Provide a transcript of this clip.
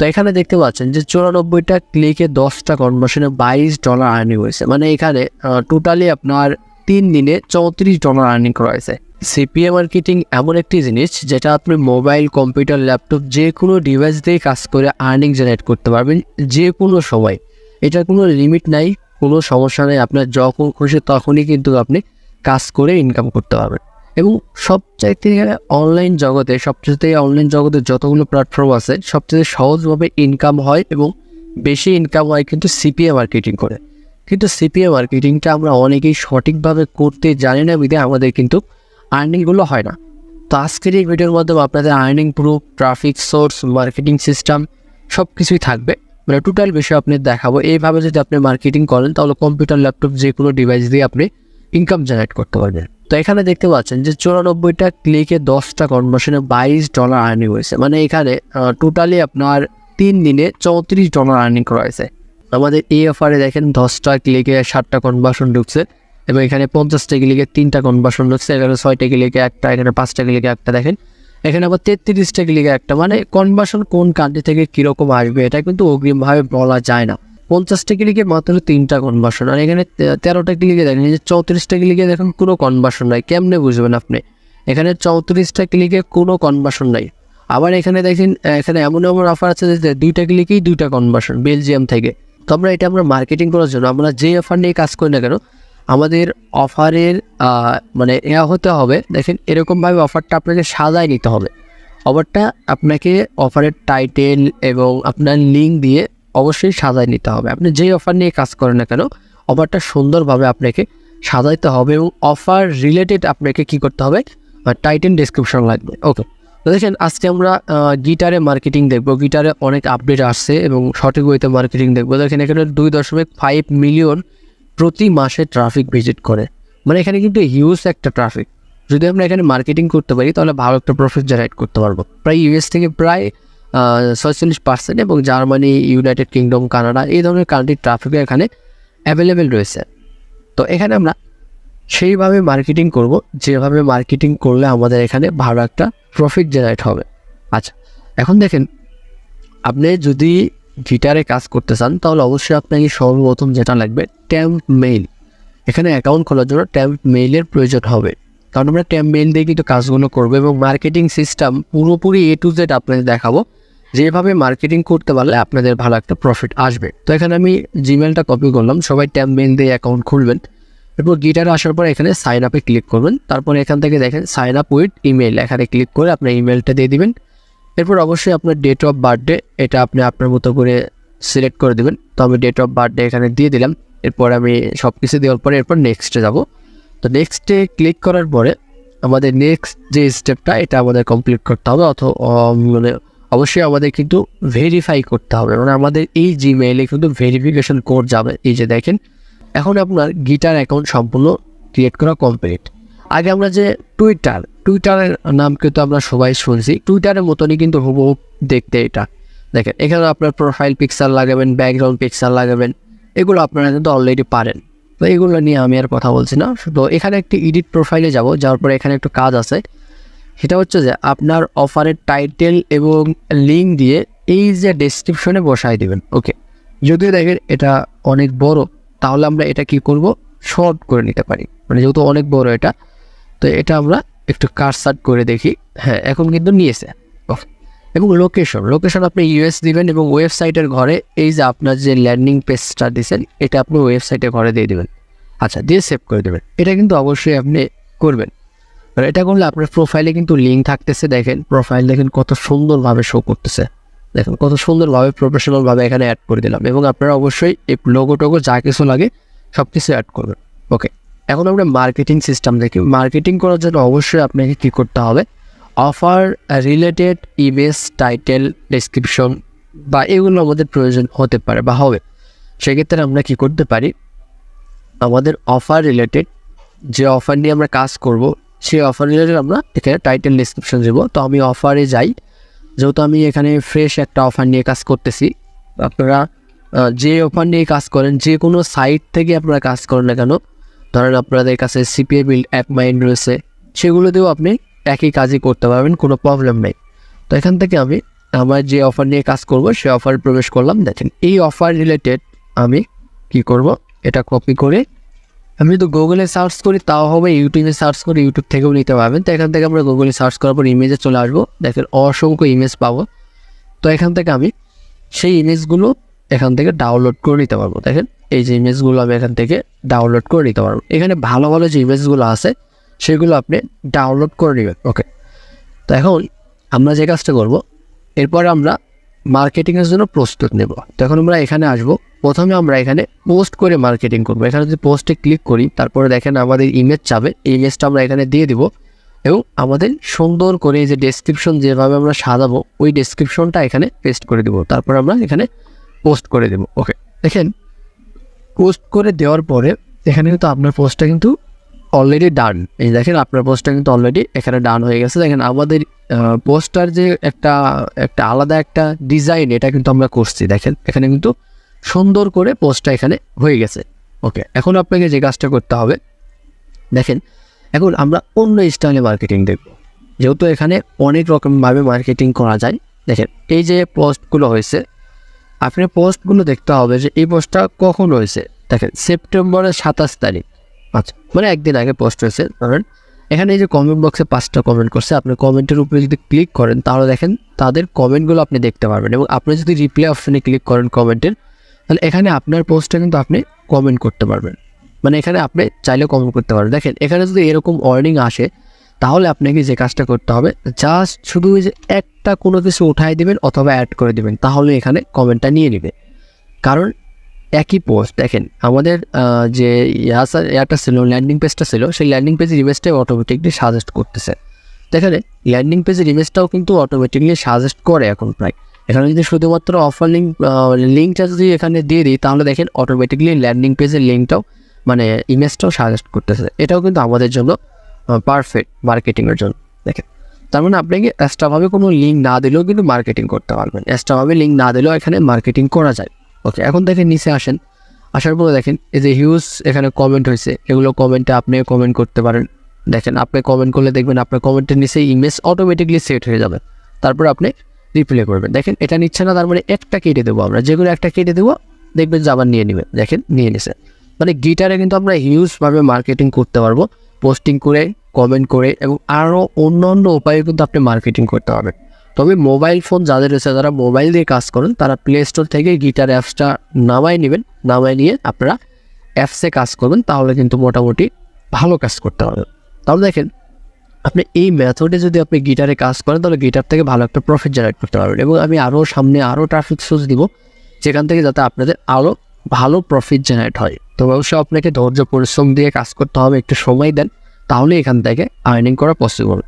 তো এখানে দেখতে পাচ্ছেন যে 94টা ক্লিকে 10টা কনভার্সনে $22 আর্নিং হয়েছে। মানে এখানে টোটালি আপনার 3 দিনে $34 আর্নিং করা হয়েছে। সিপিএ মার্কেটিং এমন একটি জিনিস যেটা আপনি মোবাইল, কম্পিউটার, ল্যাপটপ যে কোনো ডিভাইস দিয়ে কাজ করে আর্নিং জেনারেট করতে পারবেন যে কোনো সময়। এটার কোনো লিমিট নাই, কোনো সমস্যা নেই। আপনার যখন খুশি তখনই কিন্তু আপনি কাজ করে ইনকাম করতে পারবেন। এবং সবচাইতে অনলাইন জগতে যতগুলো প্ল্যাটফর্ম আছে সবচেয়ে সহজভাবে ইনকাম হয় এবং বেশি ইনকাম হয় কিন্তু সিপিএ মার্কেটিং করে। কিন্তু সিপিএ মার্কেটিংটা আমরা অনেকেই সঠিকভাবে করতে জানি না বিধায় আমাদের কিন্তু আর্নিংগুলো হয় না। তো আজকের এই ভিডিওর মাধ্যমে আপনাদের earning proof, traffic source, marketing system সব কিছুই থাকবে। মানে টোটাল বিষয় আপনি দেখাবো। এইভাবে যদি আপনি মার্কেটিং করেন তাহলে কম্পিউটার, ল্যাপটপ যে কোনো ডিভাইস দিয়ে আপনি ইনকাম জেনারেট করতে পারবেন। তো এখানে দেখতে পাচ্ছেন যে 94টা ক্লিকে 10টা কনভার্সনে $22 আর্নিং হয়েছে। মানে এখানে টোটালি আপনার 3 দিনে $34 আর্নিং করা হয়েছে। আমাদের এই অফারে দেখেন 10টা ক্লিকে 7টা কনভার্সন ঢুকছে এবং এখানে 50টা ক্লিকে 3টা কনভার্সন ঢুকছে। এখানে 6টা ক্লিকে একটা, এখানে 5টা ক্লিকে একটা দেখেন। এখানে আবার 33টা ক্লিকে একটা। মানে কনভার্সন কোন কান্ট্রি থেকে কীরকম আসবে এটা কিন্তু অগ্রিমভাবে বলা যায় না। 50টা ক্লিকে মাত্র 3টা কনভার্সন, আর এখানে 13টা ক্লিকে দেখেন যে 34টা ক্লিকে দেখেন কোনো কনভার্সন নাই। কেমনে বুঝবেন আপনি? এখানে 34টা ক্লিকে কোনো কনভার্সন নাই। আবার এখানে দেখেন এখানে এমন অফার আছে যে 2টা ক্লিকেই 2টা কনভার্সন বেলজিয়াম থেকে। তো আমরা মার্কেটিং করার জন্য আমরা যে অফার নিয়ে কাজ করি না কেন আমাদের অফারের মানে হতে হবে। দেখেন এরকমভাবে অফারটা আপনাকে সাজায় নিতে হবে। অফারটা আপনাকে অফারের টাইটেল এবং আপনার লিঙ্ক দিয়ে অবশ্যই সাজায় নিতে হবে। আপনি যেই অফার নিয়ে কাজ করেন না কেন অফারটা সুন্দরভাবে আপনাকে সাজাইতে হবে এবং অফার রিলেটেড আপনাকে কি করতে হবে, টাইটেল ডেসক্রিপশন লাগবে। ওকে, তো দেখেন আজকে আমরা গিটারে মার্কেটিং দেখবো। গিটারে অনেক আপডেট আসছে এবং সঠিক ওয়েতে মার্কেটিং দেখবো। দেখেন এখানে 2.5 মিলিয়ন প্রতি মাসে ট্রাফিক ভিজিট করে। মানে এখানে কিন্তু হিউজ একটা ট্রাফিক। যদি আমরা এখানে মার্কেটিং করতে পারি তাহলে ভালো একটা প্রফিট জেনারেট করতে পারবো। প্রায় ইউএস থেকে প্রায় 46% এবং জার্মানি, ইউনাইটেড কিংডম, কানাডা এই ধরনের কান্ট্রির ট্রাফিকও এখানে অ্যাভেলেবেল রয়েছে। তো এখানে আমরা সেইভাবে মার্কেটিং করব যেভাবে মার্কেটিং করলে আমাদের এখানে ভালো একটা প্রফিট জেনারেট হবে। আচ্ছা, এখন দেখেন আপনি যদি গিটারে কাজ করতে চান তাহলে অবশ্যই আপনাকে সর্বপ্রথম যেটা লাগবে ট্যাম্প মেইল। এখানে অ্যাকাউন্ট খোলার জন্য ট্যাম্প মেইলের প্রয়োজন হবে, কারণ আমরা ট্যাম্প মেইল দিয়ে কিন্তু কাজগুলো করবো এবং মার্কেটিং সিস্টেম পুরোপুরি A to Z আপনাদের দেখাবো যেভাবে মার্কেটিং করতে পারলে আপনাদের ভালো একটা প্রফিট আসবে। তো এখানে আমি জিমেলটা কপি করলাম। সবাই ট্যাম্প মেইল দিয়ে অ্যাকাউন্ট খুলবেন। এরপর গিটারে আসার পর এখানে সাইন আপে ক্লিক করবেন। তারপর এখান থেকে দেখেন সাইন আপ উইথ ইমেল, এখানে ক্লিক করে আপনার ইমেলটা দিয়ে দিবেন। এরপর অবশ্যই আপনার ডেট অফ বার্থডে এটা আপনি আপনার মতো করে সিলেক্ট করে দেবেন। তো আমি ডেট অফ বার্থডে এখানে দিয়ে দিলাম। এরপর আমি সব কিছু দেওয়ার পরে এরপর নেক্সটে যাব। তো নেক্সটে ক্লিক করার পরে আমাদের নেক্সট যে স্টেপটা এটা আমাদের কমপ্লিট করতে হবে। মানে অবশ্যই আমাদের কিন্তু ভেরিফাই করতে হবে। মানে আমাদের এই জিমেইলে কিন্তু ভেরিফিকেশন কোড যাবে। এই যে দেখেন এখন আপনার গিটার অ্যাকাউন্ট সম্পূর্ণ ক্রিয়েট করা কমপ্লিট। আগে আমরা যে টুইটারের নাম কিন্তু আমরা সবাই শুনছি, টুইটারের মতনই কিন্তু হুবহু দেখতে এটা। দেখেন এখানে আপনার প্রোফাইল পিকচার লাগাবেন, ব্যাকগ্রাউন্ড পিকচার লাগাবেন, এগুলো আপনারা কিন্তু অলরেডি পারেন। তো এগুলো নিয়ে আমি আর কথা বলছি না। তো এখানে একটি এডিট প্রোফাইলে যাওয়ার পরে এখানে একটু কাজ আছে। সেটা হচ্ছে যে আপনার অফারের টাইটেল এবং লিঙ্ক দিয়ে এই যে ডেসক্রিপশনে বসাই দেবেন। ওকে, যদিও দেখেন এটা অনেক বড় তাহলে আমরা এটা কি করব, শর্ট করে নিতে পারি। মানে যেহেতু অনেক বড় এটা, তো এটা আমরা একটু কাটসাট করে দেখি। হ্যাঁ, এখন কিন্তু নিয়েছে। এবং লোকেশন আপনি ইউএস দিবেন এবং ওয়েবসাইটের ঘরে এই যে আপনার যে ল্যান্ডিং পেজটা দিয়েছেন এটা আপনি ওয়েবসাইটের ঘরে দিয়ে দেবেন। আচ্ছা, দিয়ে সেভ করে দেবেন। এটা কিন্তু অবশ্যই আপনি করবেন। আর এটা করলে আপনার প্রোফাইলে কিন্তু লিঙ্ক থাকতেছে। দেখেন প্রোফাইল দেখেন কত সুন্দরভাবে শো করতেছে। দেখেন কত সুন্দরভাবে প্রফেশনালভাবে এখানে অ্যাড করে দিলাম। এবং আপনারা অবশ্যই এই লোগো টোগো যা কিছু লাগে সব কিছু অ্যাড করবেন। ওকে, এখন আমরা মার্কেটিং সিস্টেম দেখি। মার্কেটিং করার জন্য অবশ্যই আপনাকে কী করতে হবে, offer related image, title, description বা এগুলো আমাদের প্রয়োজন হতে পারে বা হবে। সেক্ষেত্রে আমরা কি করতে পারি, আমাদের অফার রিলেটেড যে অফার নিয়ে আমরা কাজ করব সেই অফার রিলেটেড আমরা এখানে টাইটেল ডেসক্রিপশন দেবো। তো আমি অফারে যাই, যেহেতু আমি এখানে ফ্রেশ একটা অফার নিয়ে কাজ করতেছি। আপনারা যে অফার নিয়ে কাজ করেন যে কোনো সাইট থেকে আপনারা কাজ করেন না কেন, ধরেন আপনাদের কাছে সিপিএ বিল্ড অ্যাপ মাইন্ড রয়েছে, সেগুলোতেও আপনি একই কাজই করতে পারবেন, কোনো প্রবলেম নেই। তো এখান থেকে আমি আমার যে অফার নিয়ে কাজ করব সেই অফার প্রবেশ করলাম। দেখেন এই অফার রিলেটেড আমি কি করব, এটা কপি করে আমি যদি গুগলে সার্চ করি তাও হবে, ইউটিউবে সার্চ করে ইউটিউব থেকেও নিতে পারবেন। তো এখান থেকে আমরা গুগলে সার্চ করার পর ইমেজে চলে আসবো। দেখেন অসংখ্য ইমেজ পাবো। তো এখান থেকে আমি সেই ইমেজগুলো এখান থেকে ডাউনলোড করে নিতে পারবো। দেখেন এই যে ইমেজগুলো আমি এখান থেকে ডাউনলোড করে নিতে পারবো। এখানে ভালো ভালো যে ইমেজগুলো আছে সেগুলো আপনি ডাউনলোড করে নেবেন। ওকে, তো এখন আমরা যে কাজটা করব, এরপরে আমরা মার্কেটিংয়ের জন্য প্রস্তুত নেব। তো এখন আমরা এখানে আসব। প্রথমে আমরা এখানে পোস্ট করে মার্কেটিং করব। এখানে যদি পোস্টে ক্লিক করি, তারপরে দেখেন আমাদের ইমেজ চাবে, এই ইমেজটা আমরা এখানে দিয়ে দিব এবং আমাদের সুন্দর করে এই যে ডেসক্রিপশন যেভাবে আমরা সাজাবো ওই ডেসক্রিপশনটা এখানে পেস্ট করে দিব। তারপর আমরা এখানে পোস্ট করে দেব। ওকে, দেখেন পোস্ট করে দেওয়ার পরে এখানে কিন্তু আপনার পোস্টটা কিন্তু অলরেডি ডান। এই দেখেন আপনার পোস্টটা কিন্তু অলরেডি এখানে ডান হয়ে গেছে। দেখেন আমাদের পোস্টার যে একটা আলাদা একটা ডিজাইন, এটা কিন্তু আমরা করছি। দেখেন এখানে কিন্তু সুন্দর করে পোস্টটা এখানে হয়ে গেছে। ওকে, এখন আপনাকে যে কাজটা করতে হবে, দেখেন এখন আমরা অন্য স্টাইলে মার্কেটিং দেখব। যেহেতু এখানে অনেক রকমভাবে মার্কেটিং করা যায়। দেখেন এই যে পোস্টগুলো হয়েছে, আপনার পোস্টগুলো দেখতে হবে যে এই পোস্টটা কখন হয়েছে। দেখেন সেপ্টেম্বরের 27 তারিখ, আচ্ছা মানে একদিন আগে পোস্ট হয়েছে। ধরেন এখানে এই যে কমেন্ট বক্সে 5টা কমেন্ট করছে, আপনি কমেন্টের উপরে যদি ক্লিক করেন তাহলে দেখেন তাদের কমেন্টগুলো আপনি দেখতে পারবেন। এবং আপনি যদি রিপ্লাই অপশানে ক্লিক করেন কমেন্টের, তাহলে এখানে আপনার পোস্টটা কিন্তু আপনি কমেন্ট করতে পারবেন। মানে এখানে আপনি চাইলে কমেন্ট করতে পারবেন। দেখেন এখানে যদি এরকম ওয়ার্নিং আসে তাহলে আপনাকে যে কাজটা করতে হবে, জাস্ট শুধু ওই যে একটা কোনো কিছু উঠাই দিবেন অথবা অ্যাড করে দিবেন, তাহলে এখানে কমেন্টটা নিয়ে নেবে। কারণ একই পোস্ট, দেখেন আমাদের যে ইয়াটা ছিল, ল্যান্ডিং পেজটা ছিল, সেই ল্যান্ডিং পেজের ইমেজটাই অটোমেটিকলি সাজেস্ট করতেছে। দেখেন ল্যান্ডিং পেজের ইমেজটাও কিন্তু অটোমেটিকলি সাজেস্ট করে এখন প্রায়। এখানে যদি শুধুমাত্র অফার লিঙ্কটা যদি এখানে দিয়ে দিই, তাহলে দেখেন অটোমেটিকলি ল্যান্ডিং পেজের লিঙ্কটাও মানে ইমেজটাও সাজেস্ট করতেছে। এটাও কিন্তু আমাদের জন্য পারফেক্ট মার্কেটিংয়ের জন্য। দেখেন তার মানে আপনাকে এক্সট্রাভাবে কোনো লিঙ্ক না দিলেও কিন্তু মার্কেটিং করতে পারবেন। এক্সট্রাভাবে লিঙ্ক না দিলেও এখানে মার্কেটিং করা যায়। ওকে, এখন দেখেন নিচে আসেন। আসার পরে দেখেন এই যে হিউজ এখানে কমেন্ট হয়েছে, এগুলো কমেন্টে আপনি কমেন্ট করতে পারেন। দেখেন আপনি কমেন্ট করলে দেখবেন আপনার কমেন্টের নিচে ইমেজ অটোমেটিকলি সেট হয়ে যাবে। তারপর আপনি রিপ্লাই করবেন। দেখেন এটা নিচ্ছে না, তার মানে একটা কেটে দেবো আমরা, যেগুলো একটা কেটে দেবো দেখবেন যে আবার নিয়ে নেবেন। দেখেন নিয়ে নিছে। মানে গিটারে কিন্তু আমরা হিউজভাবে মার্কেটিং করতে পারবো, পোস্টিং করে, কমেন্ট করে এবং আরও অন্য অন্য উপায়ে কিন্তু আপনি মার্কেটিং করতে পারবেন। তবে মোবাইল ফোন যাদের রয়েছে, যারা মোবাইল দিয়ে কাজ করেন, তারা প্লে স্টোর থেকে গিটার অ্যাপসটা নামায় নেবেন। নামায় নিয়ে আপনারা অ্যাপসে কাজ করবেন, তাহলে কিন্তু মোটামুটি ভালো কাজ করতে পারবেন। তাহলে দেখেন আপনি এই মেথডে যদি আপনি গিটারে কাজ করেন, তাহলে গিটার থেকে ভালো একটা প্রফিট জেনারেট করতে পারবেন। এবং আমি আরও সামনে আরও ট্রাফিক সোর্স দিব, যেখান থেকে যাতে আপনাদের আরও ভালো প্রফিট জেনারেট হয়। তো অবশ্যই আপনাকে ধৈর্য পরিশ্রম দিয়ে কাজ করতে হবে, একটু সময় দেন, তাহলে এখান থেকে আর্নিং করা পসিবল।